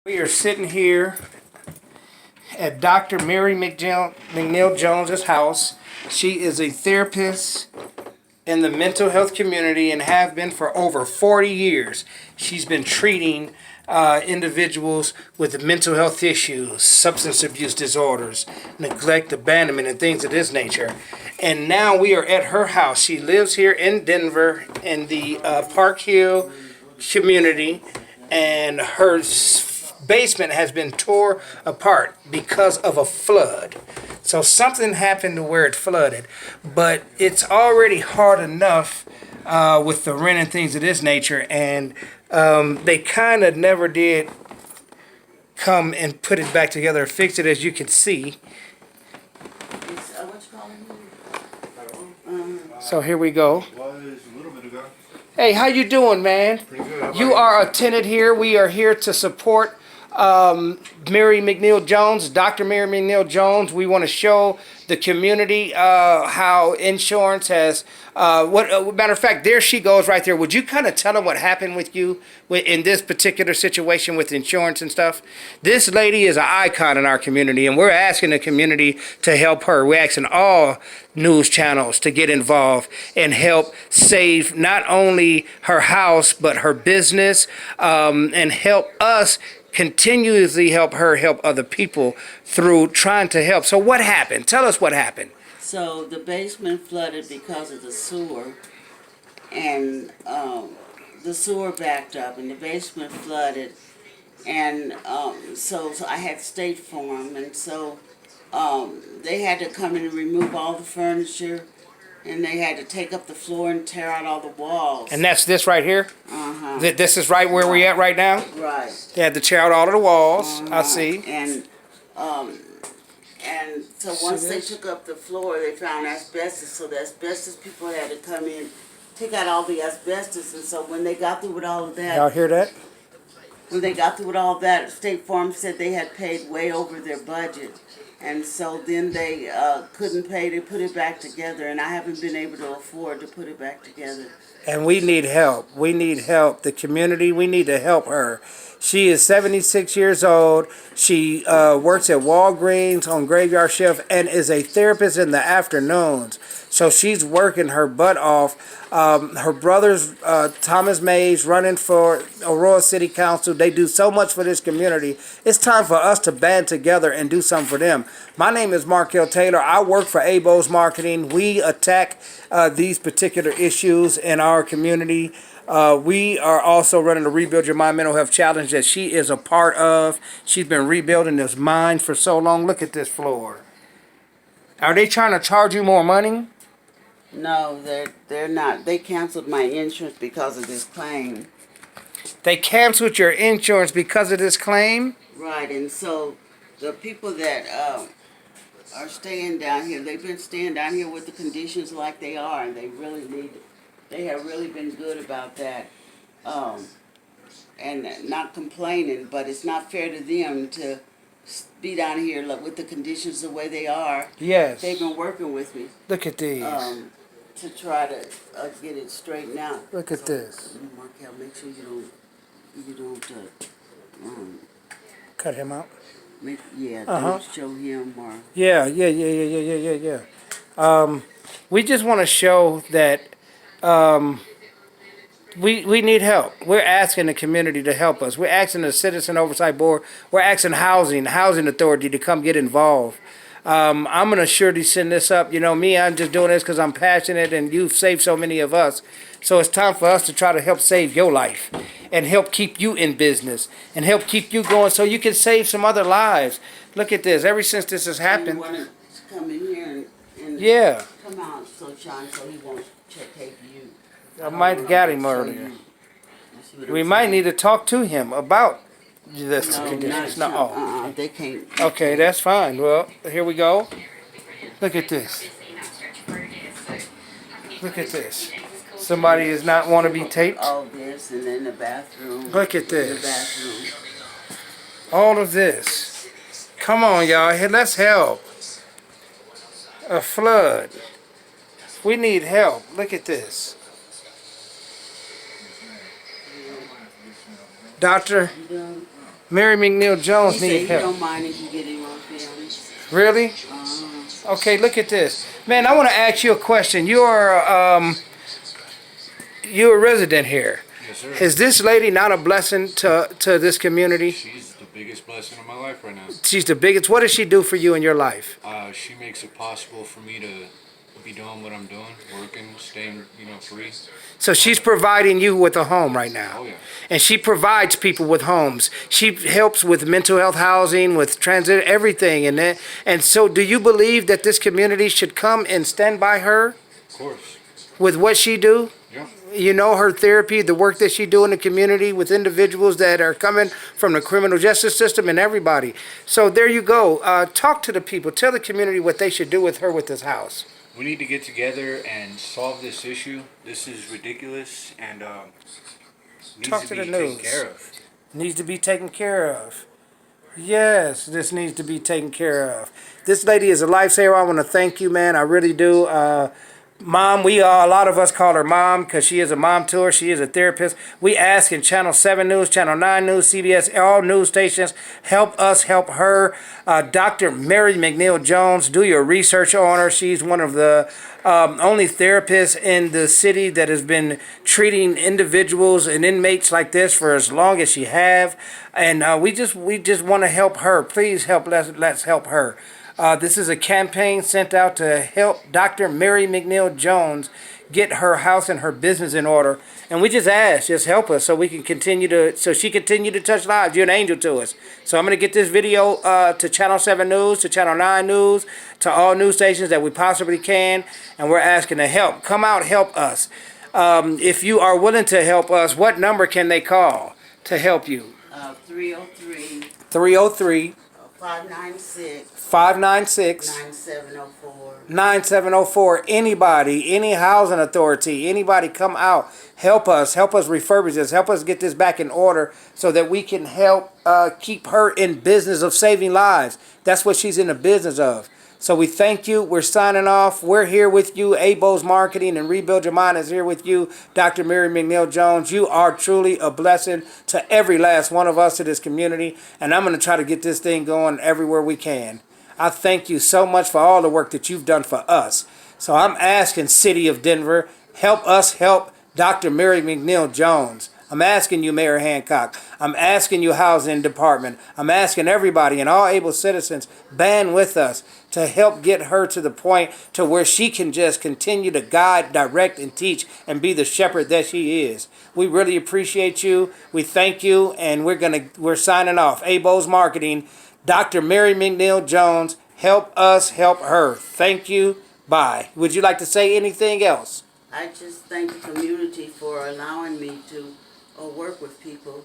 We are sitting here at Dr. Mary McNeil Jones' house. She is a therapist in the mental health community and have been for over 40 years. She's been treating individuals with mental health issues, substance abuse disorders, neglect, abandonment, and things of this nature. And now we are at her house. She lives here in Denver in the Park Hill community, and her basement has been tore apart because of a flood. So something happened to where it flooded, but it's already hard enough with the rent and things of this nature, and they kind of never did come and put it back together and fix it, as you can see. So here we go. Hey, how you doing, man? Pretty good. You are a tenant here. We are here to support Mary McNeil Jones, Dr. Mary McNeil Jones. We want to show the community how insurance has. Matter of fact, there she goes right there. Would you kind of tell them what happened with you in this particular situation with insurance and stuff? This lady is an icon in our community, and we're asking the community to help her. We're asking all news channels to get involved and help save not only her house but her business, and help us continuously help her help other people through trying to help. So what happened? Tell us what happened. So the basement flooded because of the sewer, and the sewer backed up, and the basement flooded, and so I had State Farm, and so they had to come in and remove all the furniture, and they had to take up the floor and tear out all the walls. And that's this right here? Uh-huh. This is right where we're at right now? Right. They had to tear out all of the walls. I see. And so once they took up the floor, they found asbestos. So the asbestos people had to come in, take out all the asbestos. And so when they got through with all of that, Y'all hear that? when they got through with all of that, State Farm said they had paid way over their budget. And so then they couldn't pay. They put it back together, and I haven't been able to afford to put it back together. And we need help. We need help. The community, we need to help her. She is 76 years old. She works at Walgreens on graveyard shift and is a therapist in the afternoons. So she's working her butt off. Her brother's Thomas Mays running for Aurora City Council. They do so much for this community. It's time for us to band together and do something for them. My name is McNeil Taylor. I work for ABO's Marketing. We attack these particular issues in our community. We are also running the Rebuild Your Mind Mental Health Challenge that she is a part of. She's been rebuilding this mind for so long. Look at this floor. Are they trying to charge you more money? No, they're not. They canceled my insurance because of this claim. They canceled your insurance because of this claim? Right, and so the people that are staying down here, they've been staying down here with the conditions like they are, and they really need it. They have really been good about that, and not complaining, but it's not fair to them to be down here with the conditions the way they are. Yes. They've been working with me. Look at these. To try to get it straightened out. Look at this. Markel, make sure you don't Cut him out. don't show him or. Yeah. We just want to show that we need help. We're asking the community to help us. We're asking the Citizen Oversight Board. We're asking Housing Authority to come get involved. I'm going to surely send this up. You know, I'm just doing this because I'm passionate, and you've saved so many of us. So it's time for us to try to help save your life and help keep you in business and help keep you going so you can save some other lives. Look at this. Ever since this has happened. You want to come in here and Yeah. come out, so Sean, so he won't take you. I might have got him earlier. We might need to talk to him about this conditions. No, they can't. Okay, that's fine. Well, here we go. Look at this. Look at this. Somebody does not want to be taped. All this, and then the bathroom. Look at this. The bathroom. All of this. Come on, y'all. Here, let's help. A flood. We need help. Look at this. Doctor, Mary McNeil Jones He said need he help. don't mind if you get him on film. Really? Okay, look at this. Man, I want to ask you a question. You're a resident here. Yes, sir. Is this lady not a blessing to this community? She's the biggest blessing of my life right now. She's the biggest. What does she do for you in your life? She makes it possible for me to be doing what I'm doing, working, staying, free. So she's providing you with a home right now. Oh, yeah. And she provides people with homes. She helps with mental health housing, with transit, everything. And so do you believe that this community should come and stand by her Of course. with what she do? Yeah. You know, her therapy, the work that she do in the community with individuals that are coming from the criminal justice system and everybody. So there you go. Talk to the people. Tell the community what they should do with her with this house. We need to get together and solve this issue. This is ridiculous and needs Talk to to be the taken news. care of. Needs to be taken care of. Yes, this needs to be taken care of. This lady is a lifesaver. I want to thank you, man. I really do. Mom, a lot of us call her mom because she is a mom to her. She is a therapist. We ask in Channel 7 News, Channel 9 News, CBS, all news stations, help us help her. Dr. Mary McNeil Jones, do your research on her. She's one of the only therapists in the city that has been treating individuals and inmates like this for as long as she have. And we just want to help her. Please help. Let's help her. This is a campaign sent out to help Dr. Mary McNeil Jones get her house and her business in order. And we just help us so we can so she continue to touch lives. You're an angel to us. So I'm going to get this video to Channel 7 News, to Channel 9 News, to all news stations that we possibly can. And we're asking to help. Come out, help us. If you are willing to help us, what number can they call to help you? 303 303 596 596 9704. 9704. Anybody, any housing authority, anybody come out, help us refurbish this, help us get this back in order so that we can help keep her in business of saving lives. That's what she's in the business of. So we thank you. We're signing off. We're here with you. ABO's Marketing and Rebuild Your Mind is here with you. Dr. Mary McNeil Jones, you are truly a blessing to every last one of us to this community. And I'm going to try to get this thing going everywhere we can. I thank you so much for all the work that you've done for us. So I'm asking City of Denver, help us help Dr. Mary McNeil Jones. I'm asking you, Mayor Hancock. I'm asking you, Housing Department. I'm asking everybody and all able citizens, band with us to help get her to the point to where she can just continue to guide, direct, and teach and be the shepherd that she is. We really appreciate you. We thank you, and we're signing off. ABO's Marketing, Dr. Mary McNeil Jones, help us help her. Thank you. Bye. Would you like to say anything else? I just thank the community for allowing me to work with people.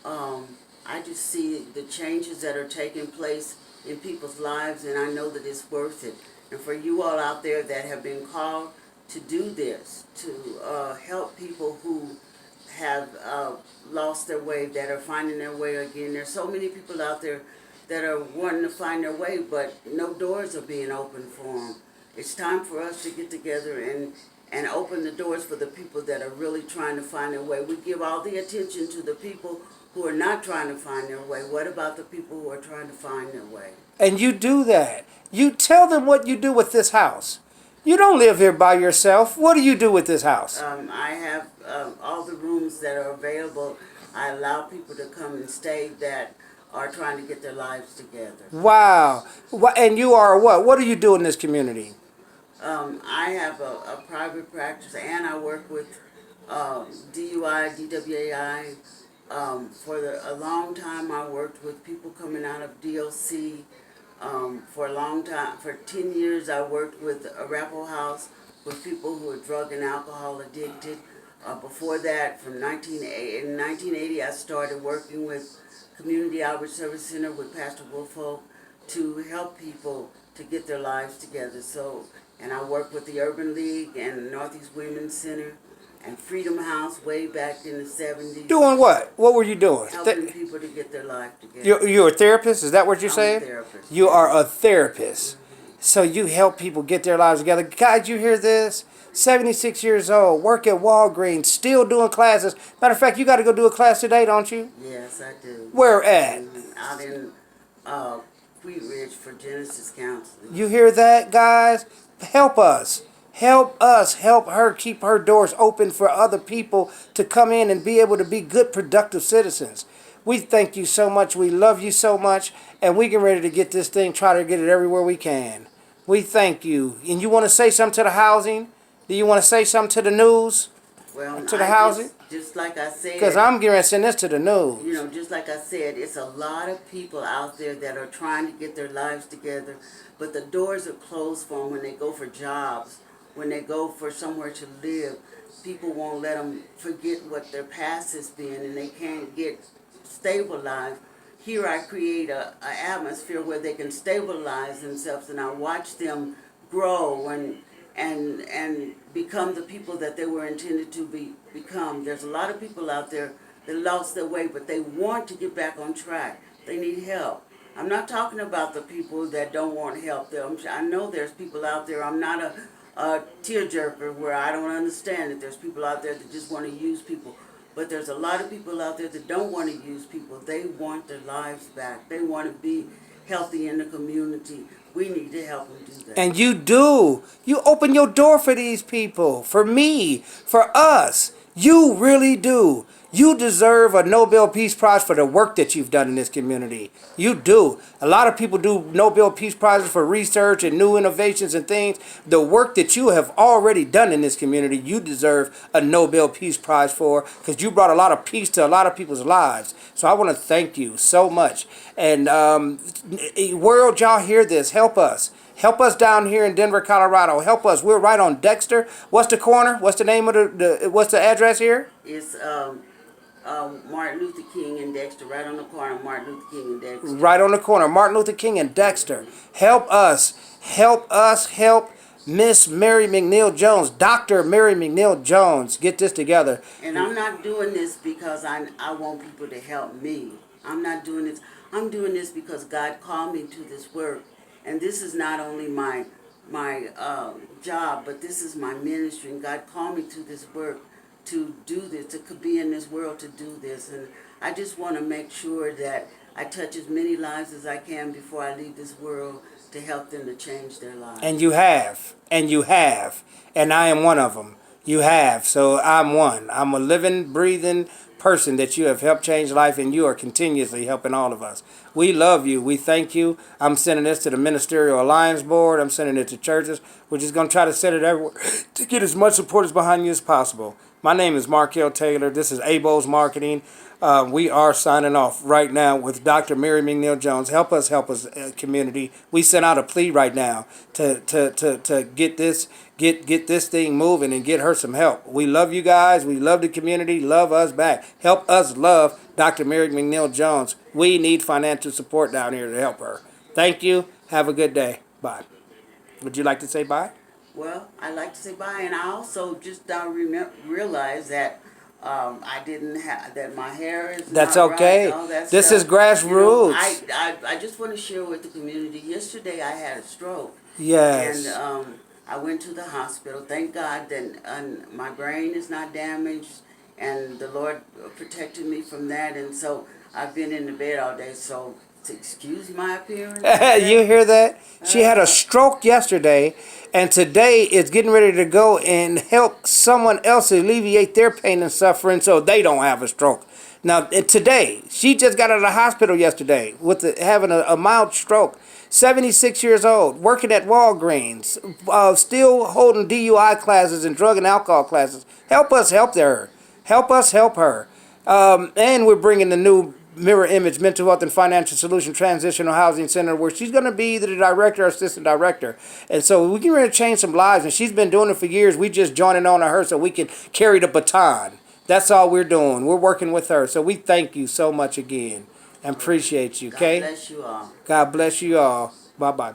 I just see the changes that are taking place in people's lives, and I know that it's worth it. And for you all out there that have been called to do this, to help people who have lost their way, that are finding their way again. There's so many people out there that are wanting to find their way, but no doors are being opened for them. It's time for us to get together and open the doors for the people that are really trying to find their way. We give all the attention to the people who are not trying to find their way. What about the people who are trying to find their way? And you do that. You tell them what you do with this house. You don't live here by yourself. What do you do with this house? I have all the rooms that are available. I allow people to come and stay that are trying to get their lives together. Wow. And you are what? What do you do in this community? I have a private practice, and I work with DUI, DWAI. For a long time, I worked with people coming out of DLC. For a long time, for 10 years, I worked with Arapahoe House with people who are drug and alcohol addicted. Before that, in 1980, I started working with Community Outreach Service Center with Pastor Woolfolk to help people to get their lives together. And I worked with the Urban League and Northeast Women's Center and Freedom House way back in the 70s. Doing what? What were you doing? Helping people to get their life together. You're a therapist? Is that what you're saying? I'm a therapist. You are a therapist. So you help people get their lives together. Guys, you hear this? 76 years old, work at Walgreens, still doing classes. Matter of fact, you got to go do a class today, don't you? Yes, I do. Where at? Out in Wheat Ridge for Genesis Counseling. You hear that, guys? Help us. Help us. Help her keep her doors open for other people to come in and be able to be good, productive citizens. We thank you so much. We love you so much. And we get ready to get this thing, try to get it everywhere we can. We thank you. And you want to say something to the housing? Do you want to say something to the news? Well, To the housing? just like I said. Because I'm getting ready to send this to the news. You know, just like I said, it's a lot of people out there that are trying to get their lives together, but the doors are closed for them when they go for jobs, when they go for somewhere to live. People won't let them forget what their past has been, and they can't get stabilized. Here I create a atmosphere where they can stabilize themselves, and I watch them grow and become the people that they were intended to become. There's a lot of people out there that lost their way, but they want to get back on track. They need help. I'm not talking about the people that don't want help. I know there's people out there. I'm not a tearjerker where I don't understand that there's people out there that just want to use people. But there's a lot of people out there that don't want to use people. They want their lives back. They want to be healthy in the community. We need to help them do that. And you do. You open your door for these people, for me, for us. You really do. You deserve a Nobel Peace Prize for the work that you've done in this community. You do. A lot of people do Nobel Peace Prizes for research and new innovations and things. The work that you have already done in this community, you deserve a Nobel Peace Prize for, because you brought a lot of peace to a lot of people's lives. So I want to thank you so much. And world, y'all hear this. Help us. Help us down here in Denver, Colorado. Help us. We're right on Dexter. What's the corner? What's the name of what's the address here? It's Martin Luther King and Dexter, right on the corner of Martin Luther King and Dexter. Right on the corner, Martin Luther King and Dexter. Help us. Help us. Help Miss Mary McNeil Jones, Dr. Mary McNeil Jones. Get this together. And I'm not doing this because I want people to help me. I'm not doing this. I'm doing this because God called me to this work. And this is not only my job, but this is my ministry. And God called me to this work, to do this, to be in this world to do this. And I just want to make sure that I touch as many lives as I can before I leave this world to help them to change their lives. And you have. And you have. And I am one of them. You have. So I'm one. I'm a living, breathing person that you have helped change life, and you are continuously helping all of us. We love you. We thank you. I'm sending this to the Ministerial Alliance Board. I'm sending it to churches. We're just going to try to send it everywhere to get as much supporters behind you as possible. My name is McNeil Taylor. This is ABO's Marketing. We are signing off right now with Dr. Mary McNeil Jones. Help us, community. We sent out a plea right now to get this thing moving and get her some help. We love you guys. We love the community. Love us back. Help us love Dr. Mary McNeil Jones. We need financial support down here to help her. Thank you. Have a good day. Bye. Would you like to say bye? Well, I like to say bye, and I also just realized that I didn't have that my hair is. That's not okay. Right, all that this stuff. is grassroots. I just want to share with the community. Yesterday I had a stroke. Yes. And I went to the hospital. Thank God that my brain is not damaged, and the Lord protected me from that. And so I've been in the bed all day. So excuse my appearance. You hear that? She had a stroke yesterday, and today is getting ready to go and help someone else alleviate their pain and suffering so they don't have a stroke. Now, today, she just got out of the hospital yesterday with having a mild stroke. 76 years old, working at Walgreens, still holding DUI classes and drug and alcohol classes. Help us help her. Help us help her. And we're bringing the new Mirror Image Mental Health and Financial Solution Transitional Housing Center, where she's going to be either the director or assistant director. And so we can really change some lives, and she's been doing it for years. We just joining on to her so we can carry the baton. That's all we're doing. We're working with her. So we thank you so much again and appreciate you, okay? God bless you all. God bless you all. Bye-bye.